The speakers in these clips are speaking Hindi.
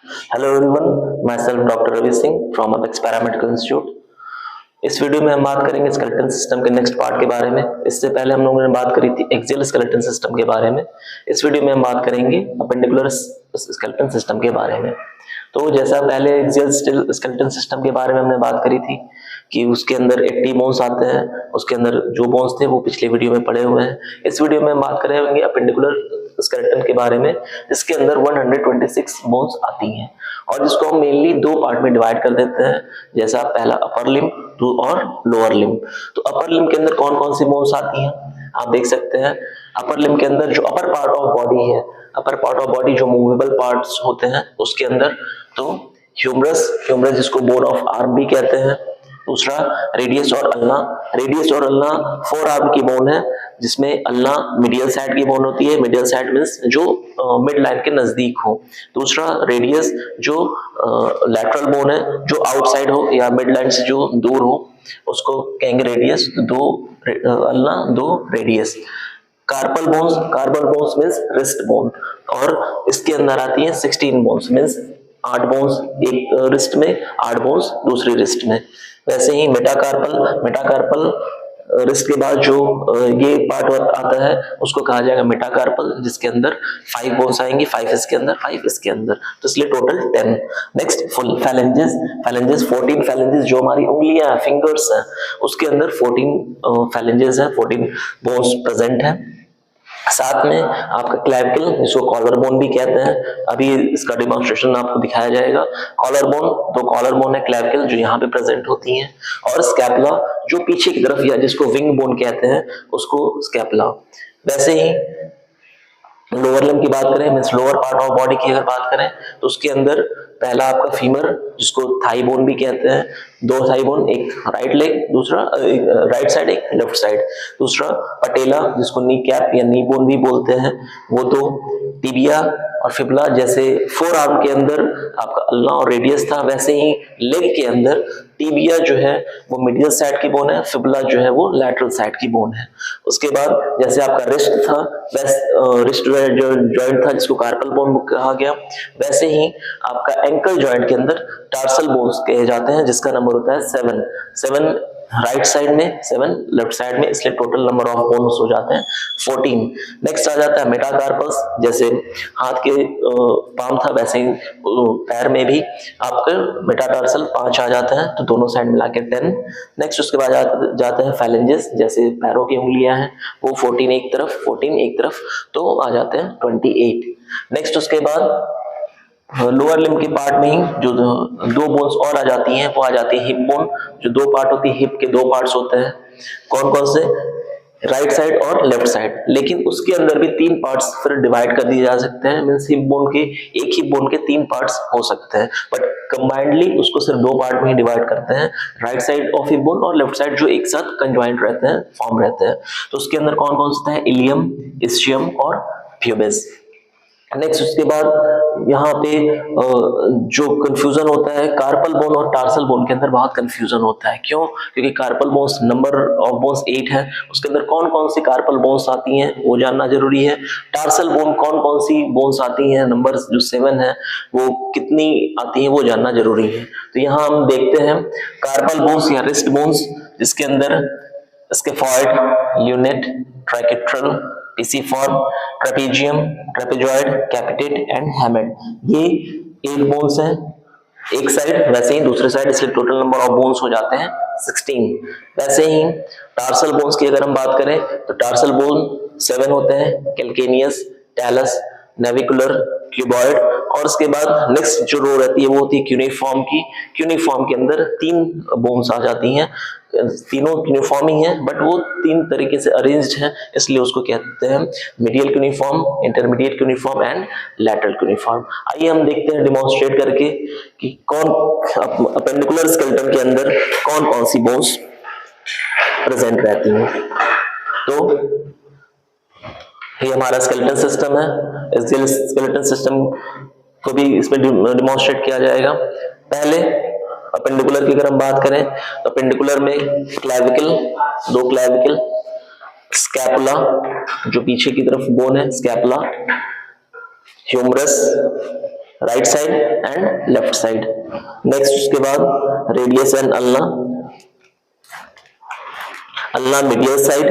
Hello everyone, myself doctor Ravi Singh from Apex paramedical institute. इस वीडियो में हम बात करेंगे स्केलेटन सिस्टम के नेक्स्ट पार्ट के बारे में। इससे पहले हम लोगों ने बात करी थी एक्सियल स्केलेटन सिस्टम के बारे में। इस वीडियो में हम बात करेंगे अपेंडिकुलर स्केलेटन सिस्टम के बारे में। तो जैसा पहले एक्सियल स्केलेटन सिस्टम के बारे में हमने बात करी थी कि उसके अंदर 80 बोन्स आते हैं, उसके अंदर जो बोन्स थे वो पिछले वीडियो में पड़े हुए हैं। इस वीडियो में हम बात करेंगे अपेंडिकुलर स्केलेटन के बारे में, जिसके अंदर 126 बोन्स आती हैं और जिसको हम मेनली दो पार्ट में डिवाइड कर देते हैं, जैसा पहला अपर लिम्ब और लोअर लिम्ब। तो अपर लिम्ब के अंदर कौन कौन सी बोन्स आती हैं आप देख सकते हैं। अपर लिम्ब के अंदर जो अपर पार्ट ऑफ बॉडी है, अपर पार्ट ऑफ बॉडी जो मूवेबल पार्ट्स होते हैं उसके अंदर तो ह्यूमरस जिसको बोन ऑफ आर्म भी कहते हैं। दूसरा रेडियस और अल्ना। रेडियस और अल्ना फोर आर्म की बोन है, जिसमें अल्ना मिडियल साइड की बोन होती है। मिडियल साइड मींस जो मिड लाइन के नजदीक हो। दूसरा रेडियस जो लैटरल बोन है, जो आउटसाइड हो या मिड लाइन से जो दूर हो उसको कहेंगे रेडियस। दो अल्ना, दो radius. Carpal bones means wrist bone, और इसके अंदर आती है 16 बोन्स मींस 8 बोन्स एक रिस्ट में, 8 बोन्स दूसरी रिस्ट में। वैसे ही मेटाकार्पल रिस्ट के बाद जो ये पार्ट आता है उसको कहा जाएगा मेटाकार्पल, जिसके अंदर 5 बोन्स आएंगी, 5 इसके अंदर, 5 इसके अंदर, तो इसलिए total 10। Next full phalanges 14 phalanges जो हमारी उंगलियां फिंगर्स हैं उसके अंदर 14 फैलेंजेस है, 14 बोन्स प्रेजेंट है। साथ में आपका क्लैविकल जिसको कॉलर बोन भी कहते हैं, अभी इसका डिमॉन्स्ट्रेशन आपको दिखाया जाएगा। कॉलर बोन, दो कॉलर बोन है क्लैविकल जो यहाँ पे प्रेजेंट होती हैं, और स्कैपुला जो पीछे की तरफ या जिसको विंग बोन कहते हैं उसको स्कैपुला। वैसे ही लोअर लिम्ब की बात करें means lower part of body की अगर बात करें तो उसके अंदर पहला आपका फीमर जिसको थाई बोन भी कहते हैं, दो थाई बोन, एक राइट लेग, दूसरा राइट साइड, एक लेफ्ट साइड। दूसरा पटेला जिसको नी कैप या नी बोन भी बोलते हैं, वो दो। टिबिया और फिबुला, जैसे फोर आर्म के अंदर आपका अल्ना और रेडियस था, वैसे ही लेग के अंदर टिबिया जो है वो मिडियल साइड की बोन है, फिबुला जो है वो लैटरल साइड की बोन है। उसके बाद जैसे आपका रिस्ट था, रिस्ट जो जॉइंट था जिसको कार्पल बोन कहा गया, वैसे ही आपका एंकल जॉइंट के अंदर टार्सल बोन्स कहे जाते हैं, जिसका नंबर होता है 7 राइट साइड में, 7 लेफ्ट साइड में, इसलिए टोटल नंबर ऑफ बोन्स हो जाते हैं 14। नेक्स्ट आ जाता है मेटाकार्पल्स, जैसे हाथ के पाम था वैसे ही पैर में भी आपका मेटाटार्सल 5 आ जाता है, तो दोनों साइड मिला के 10। नेक्स्ट उसके बाद जाते हैं फैलेंजेस, जैसे पैरों की उंगलियां हैं वो 14 एक तरफ, 14 एक तरफ, तो आ जाते हैं 28। नेक्स्ट उसके बाद लोअर लिम्ब के पार्ट में ही जो दो बोन्स और आ जाती हैं, वो आ जाती है हिप बोन, जो दो पार्ट होती है, हिप के दो पार्ट्स होते हैं। कौन कौन से? राइट साइड और लेफ्ट साइड, लेकिन उसके अंदर भी 3 पार्ट्स फिर डिवाइड कर दिए जा सकते हैं। मींस हिप बोन के, एक हिप बोन के 3 पार्ट्स हो सकते हैं, बट कंबाइंडली उसको सिर्फ 2 पार्ट में ही डिवाइड करते हैं, right side of hip bone और लेफ्ट साइड, जो एक साथ कंजॉइंट रहते हैं, फॉर्म रहते हैं। तो उसके अंदर कौन कौन सा है? इलियम, इस्चियम और प्यूबिस। नेक्स्ट उसके बाद यहाँ पे जो कंफ्यूजन होता है, कार्पल बोन और टार्सल बोन के अंदर बहुत कंफ्यूजन होता है। क्यों? क्योंकि carpal bones, number of bones 8 है, उसके अंदर कौन कौन सी कार्पल बोन्स आती हैं वो जानना जरूरी है। टार्सल बोन कौन कौन सी बोन्स आती हैं, नंबर जो 7 है वो कितनी आती है वो जानना जरूरी है। तो यहाँ हम देखते हैं कार्पल बोन्स या रिस्ट बोन्स, जिसके अंदर scaphoid, lunate, triquetral, pisiform, trapezium, trapezoid, capitate and hamate, ये 8 बोन्स हैं एक साइड, वैसे ही दूसरे साइड, इसलिए टोटल नंबर ऑफ बोन्स हो जाते हैं 16। वैसे ही टार्सल बोन्स की अगर हम बात करें तो टार्सल बोन 7 होते हैं, कैल्केनियस, टैलस, नेविकुलर, क्यूबॉइड, और उसके बाद नेक्स्ट जो रो रहती है वो होती है क्यूनिफॉर्म की। क्यूनिफॉर्म के अंदर 3 बोन्स आ जाती हैं, तीनों यूनिफॉर्म ही है बट वो 3 तरीके से अरेंज्ड है, इसलिए उसको कहते हैं medial uniform, intermediate uniform and lateral uniform. आइए हम देखते हैं डिमॉन्स्ट्रेट करके कि कौन अपेंडिकुलर स्केलेटन के अंदर कौन कौन सी बोन्स प्रेजेंट रहती हैं। तो ये हमारा स्केलेटन सिस्टम है, इस स्केलेटन सिस्टम को भी इसमें डिमॉन्स्ट्रेट किया जाएगा। पहले अपेंडिकुलर की अगर हम बात करें तो अपेंडिकुलर में क्लैविकल, 2 क्लैविकल, स्कैपुला जो पीछे की तरफ बोन है scapula, humerus, right side and left side. Next उसके बाद radius and ulna, ulna medial side,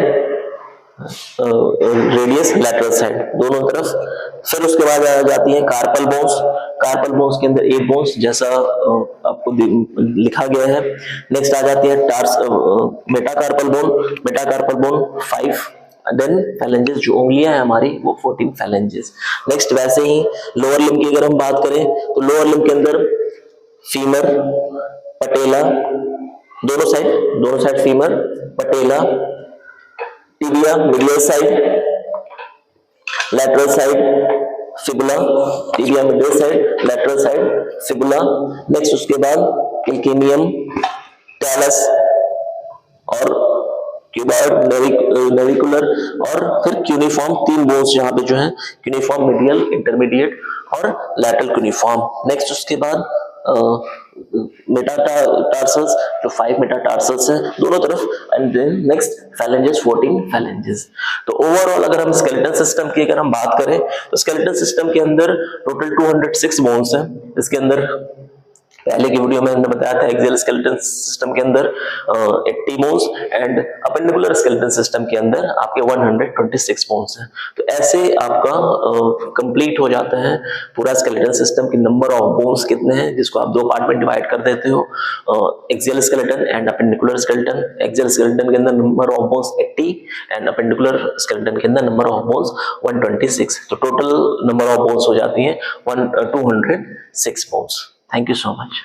radius lateral side, दोनों तरफ। फिर उसके बाद आ जाती है कार्पल बोन्स। कार्पल बोन्स के अंदर 8 बोन्स जैसा आपको लिखा गया है। नेक्स्ट आ जाती है metacarpal bone. Metacarpal bone 5, then phalanges जो उंगलियां हैं हमारी वो 14 फैलेंजेस। नेक्स्ट वैसे ही लोअर लिम्ब की अगर हम बात करें तो लोअर लिम्ब के अंदर फीमर, पटेला, दोनों side femur, patella, tibia medial side, lateral side fibula, tibia middle side, lateral side fibula। Next उसके बाद कैल्केनियम, टैलस और क्यूबॉइड, नेविकुलर और फिर क्यूनिफॉर्म, 3 बोन्स जहां पे जो है क्यूनिफॉर्म, मीडियल, इंटरमीडिएट और लैटरल क्यूनिफॉर्म। नेक्स्ट उसके बाद मेटाटार्सल्स जो 5 मेटाटार्सल्स है दोनों तरफ, and then next phalanges 14 phalanges. तो ओवरऑल अगर हम स्केलेटल सिस्टम की अगर हम बात करें तो स्केलेटल सिस्टम के अंदर टोटल 206 बोन्स हैं। इसके अंदर पहले की वीडियो में हमने बताया था एक्सियल स्केलेटन सिस्टम के अंदर 80 bones and appendicular skeleton system के अंदर आपके 126 बोन्स हैं। तो ऐसे आपका कंप्लीट हो जाता है पूरा स्केलेटन सिस्टम की नंबर ऑफ बोन्स कितने हैं, जिसको आप 2 पार्ट में डिवाइड कर देते हो, axial skeleton and appendicular skeleton. Axial skeleton के अंदर number of bones 80 and appendicular skeleton के अंदर नंबर ऑफ बोन्स 126। तो टोटल नंबर ऑफ बोन्स हो जाती है 206 bones. Thank you so much.